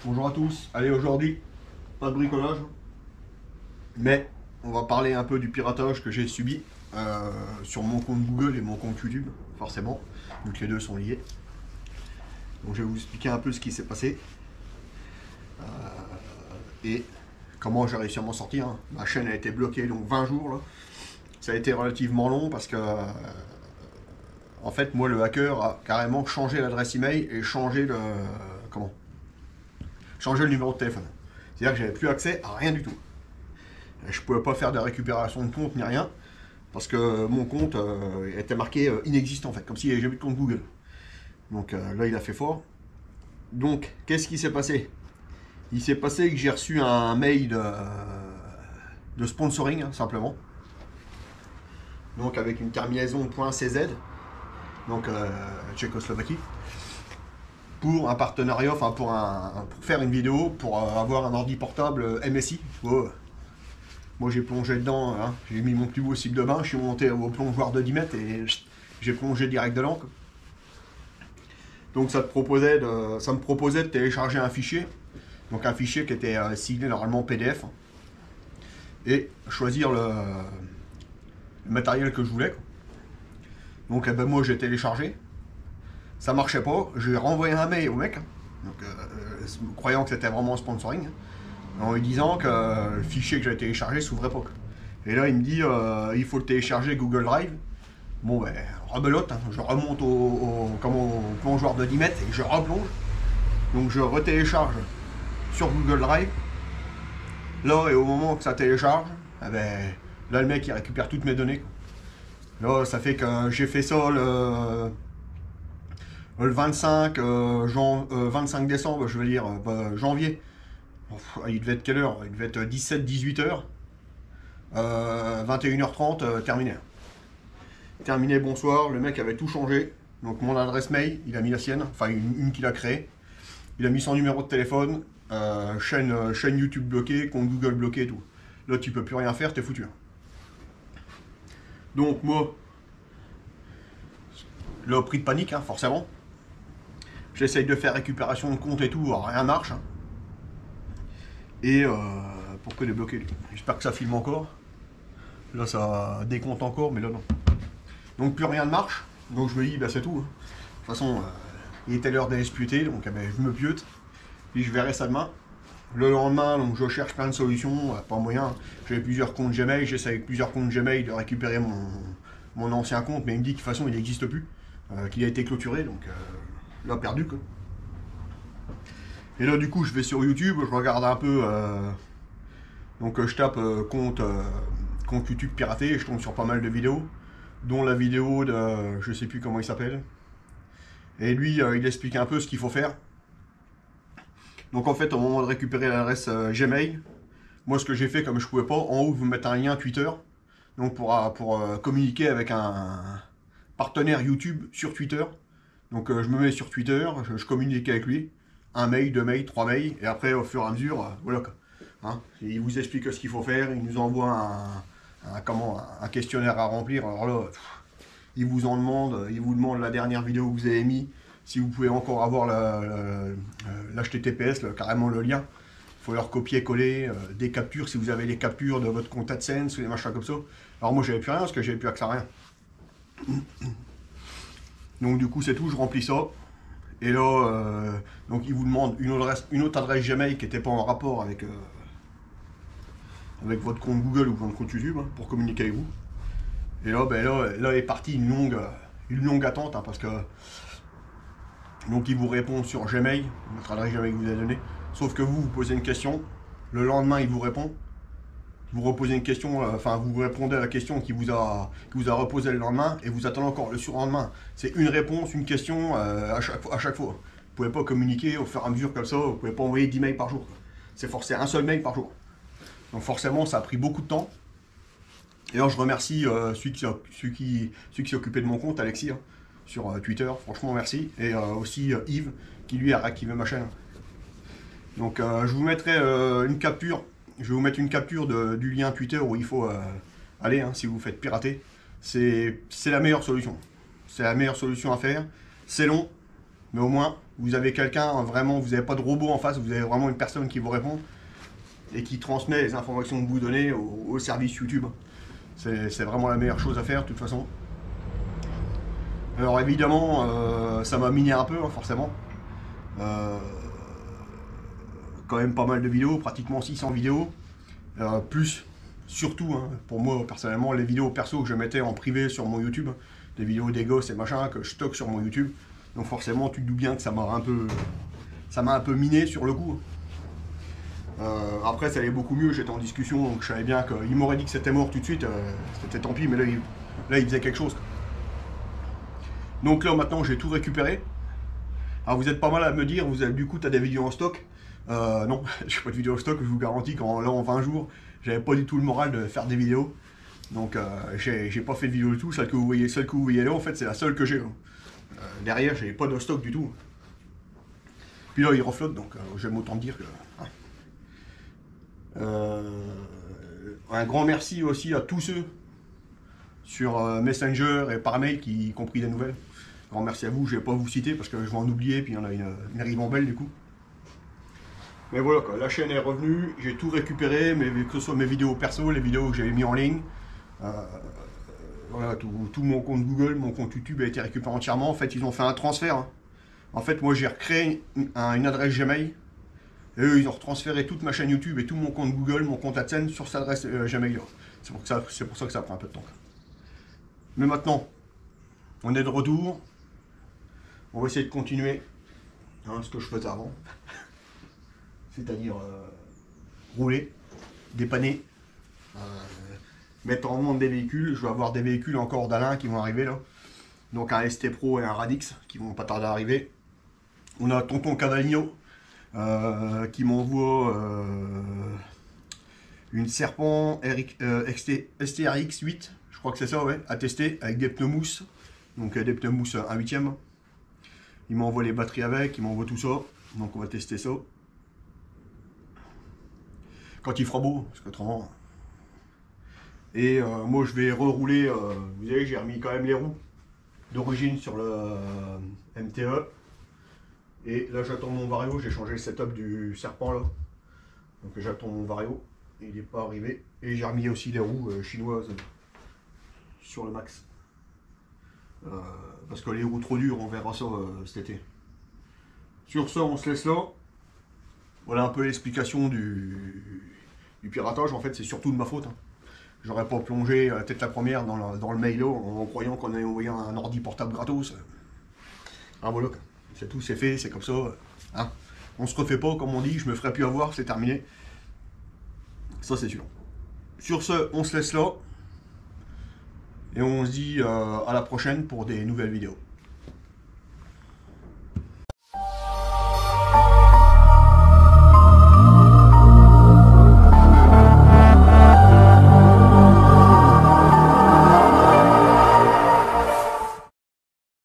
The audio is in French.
Bonjour à tous. Allez, aujourd'hui, pas de bricolage, mais on va parler un peu du piratage que j'ai subi sur mon compte Google et mon compte YouTube, forcément, vu que les deux sont liés. Donc je vais vous expliquer un peu ce qui s'est passé et comment j'ai réussi à m'en sortir, hein. Ma chaîne a été bloquée donc 20 jours là. Ça a été relativement long parce que en fait moi le hacker a carrément changé l'adresse email et changé le comment changer le numéro de téléphone. C'est-à-dire que j'avais plus accès à rien du tout. Je pouvais pas faire de récupération de compte ni rien, parce que mon compte était marqué inexistant en fait, comme s'il n'y avait jamais eu de compte Google. Donc là il a fait fort. Donc qu'est-ce qui s'est passé? Il s'est passé que j'ai reçu un mail de sponsoring, hein, simplement. Donc avec une terminaison .cz, donc Tchécoslovaquie, pour un partenariat, enfin pour faire une vidéo, pour avoir un ordi portable MSI. Oh. Moi j'ai plongé dedans, hein. J'ai mis mon plus beau slip de bain, je suis monté au plongeoir de 10 mètres et j'ai plongé direct dedans. Donc ça me proposait de télécharger un fichier, donc un fichier qui était siglé normalement PDF, et choisir le matériel que je voulais. Donc eh ben, moi j'ai téléchargé, ça marchait pas, j'ai renvoyé un mail au mec, donc, croyant que c'était vraiment un sponsoring, en lui disant que le fichier que j'avais téléchargé s'ouvrait pas. Et là il me dit il faut le télécharger Google Drive. Bon ben rebelote, hein. Je remonte au plongeoir de 10 mètres et je replonge. Donc je retélécharge sur Google Drive. Là et au moment que ça télécharge, eh ben, là le mec il récupère toutes mes données. Là ça fait que j'ai fait ça le 25, 25 décembre, je veux dire janvier. Il devait être quelle heure? Il devait être 17-18 heures. 21h30, terminé. Terminé, bonsoir. Le mec avait tout changé. Donc mon adresse mail, il a mis la sienne, enfin une qu'il a créée. Il a mis son numéro de téléphone, chaîne YouTube bloquée, compte Google bloqué et tout. Là tu peux plus rien faire, t'es foutu. Donc moi, là pris de panique, hein, forcément. J'essaye de faire récupération de compte et tout, rien marche. Et pourquoi il est bloqué? J'espère que ça filme encore. Là ça décompte encore, mais là non. Donc plus rien ne marche. Donc je me dis, bah c'est tout. De toute façon, il était l'heure d'aller se puter, donc bah, je me piote. Puis je verrai ça demain. Le lendemain, donc je cherche plein de solutions, pas moyen. J'avais plusieurs comptes Gmail, j'essaie avec plusieurs comptes Gmail de récupérer mon ancien compte, mais il me dit que de toute façon il n'existe plus, qu'il a été clôturé, donc là perdu quoi. Et là du coup je vais sur YouTube, je regarde un peu, donc je tape compte YouTube piraté et je tombe sur pas mal de vidéos, dont la vidéo de, je sais plus comment il s'appelle, et lui il explique un peu ce qu'il faut faire. Donc en fait au moment de récupérer l'adresse Gmail, moi ce que j'ai fait, comme je pouvais pas, en haut vous mettez un lien Twitter, donc pour communiquer avec un partenaire YouTube sur Twitter. Donc je me mets sur Twitter, je communique avec lui, un mail, deux mails, trois mails, et après au fur et à mesure, voilà quoi. Hein, il vous explique ce qu'il faut faire, il nous envoie un questionnaire à remplir. Alors là, il vous demande la dernière vidéo que vous avez mis, si vous pouvez encore avoir l'HTTPS, carrément le lien. Il faut leur copier-coller des captures, si vous avez les captures de votre compte AdSense ou des machins comme ça. Alors moi j'avais plus rien parce que j'avais plus accès à rien. Donc du coup c'est tout, je remplis ça. Et là, donc il vous demande une autre adresse Gmail qui n'était pas en rapport avec votre compte Google ou votre compte YouTube, hein, pour communiquer avec vous. Et là, ben là est partie une longue attente, hein, parce que donc il vous répond sur Gmail, votre adresse Gmail que vous avez donnée. Sauf que vous posez une question, le lendemain il vous répond. Vous reposez une question, enfin vous répondez à la question qui vous a reposé le lendemain et vous attendez encore le surlendemain. C'est une réponse, une question à chaque fois. Vous pouvez pas communiquer au fur et à mesure comme ça, vous pouvez pas envoyer 10 mails par jour. C'est forcé un seul mail par jour. Donc forcément ça a pris beaucoup de temps. Et alors je remercie celui qui s'est occupé de mon compte, Alexis, hein, sur Twitter, franchement merci. Et aussi Yves, qui lui a réactivé ma chaîne. Donc je vous mettrai une capture. Je vais vous mettre une capture du lien Twitter où il faut aller, hein, si vous vous faites pirater. C'est la meilleure solution. C'est la meilleure solution à faire. C'est long, Mais au moins, vous avez quelqu'un, vraiment, vous n'avez pas de robot en face, vous avez vraiment une personne qui vous répond et qui transmet les informations que vous donnez au service YouTube. C'est vraiment la meilleure chose à faire, de toute façon. Alors évidemment, ça m'a miné un peu, hein, forcément. Quand même pas mal de vidéos, pratiquement 600 vidéos. Plus, surtout, hein, pour moi, personnellement, les vidéos perso que je mettais en privé sur mon YouTube. Des vidéos des gosses et machin que je stocke sur mon YouTube. Donc forcément, tu te doutes bien que ça m'a un peu miné sur le coup. Après, ça allait beaucoup mieux, j'étais en discussion, donc je savais bien qu'il m'aurait dit que c'était mort tout de suite, c'était tant pis, mais là, il faisait quelque chose. Donc là, maintenant, j'ai tout récupéré. Alors, vous êtes pas mal à me dire, du coup, tu as des vidéos en stock. Non, j'ai pas de vidéos en stock, je vous garantis qu'en 20 jours, j'avais pas du tout le moral de faire des vidéos. Donc, j'ai pas fait de vidéo du tout. Celle que vous voyez là, en fait, c'est la seule que j'ai. Derrière, j'ai pas de stock du tout. Puis là, il reflotte, donc j'aime autant dire que... un grand merci aussi à tous ceux sur Messenger et par mail qui ont pris des nouvelles. Grand merci à vous, je ne vais pas vous citer parce que je vais en oublier, puis il y en a une ribambelle du coup. Mais voilà, quoi, la chaîne est revenue, j'ai tout récupéré, que ce soit mes vidéos perso, les vidéos que j'avais mis en ligne. Voilà, tout mon compte Google, mon compte YouTube a été récupéré entièrement. En fait, ils ont fait un transfert. Hein. En fait, moi j'ai recréé une adresse Gmail. Et eux, ils ont retransféré toute ma chaîne YouTube et tout mon compte Google, mon compte AdSense sur cette adresse Gmail. C'est pour ça que ça prend un peu de temps. Mais maintenant, on est de retour. On va essayer de continuer hein, ce que je faisais avant. C'est-à-dire rouler, dépanner, mettre en vente des véhicules. Je vais avoir des véhicules encore d'Alain qui vont arriver là. Donc un ST Pro et un Radix qui vont pas tarder à arriver. On a Tonton Cavaligno qui m'envoie une Serpent STRX 8, je crois que c'est ça, ouais, à tester avec des pneus mousse, donc des pneus mousse 1/8. Il m'envoie les batteries avec, il m'envoie tout ça, donc on va tester ça. Quand il fera beau, parce qu'autrement. Et moi je vais rerouler, vous savez, j'ai remis quand même les roues d'origine sur le MTE. Et là j'attends mon Vario, j'ai changé le setup du Serpent là. Donc j'attends mon Vario, il n'est pas arrivé. Et j'ai remis aussi les roues chinoises sur le max. Parce que les roues trop dures, on verra ça cet été. Sur ça, on se laisse là. Voilà un peu l'explication du piratage. En fait, c'est surtout de ma faute. Hein. J'aurais pas plongé la tête la première dans le mail en croyant qu'on avait envoyé un ordi portable gratos. Ah voilà, c'est tout, c'est fait, c'est comme ça. Hein. On se refait pas, comme on dit, je me ferai plus avoir, c'est terminé. Ça c'est sûr. Sur ce, on se laisse là. Et on se dit à la prochaine pour des nouvelles vidéos.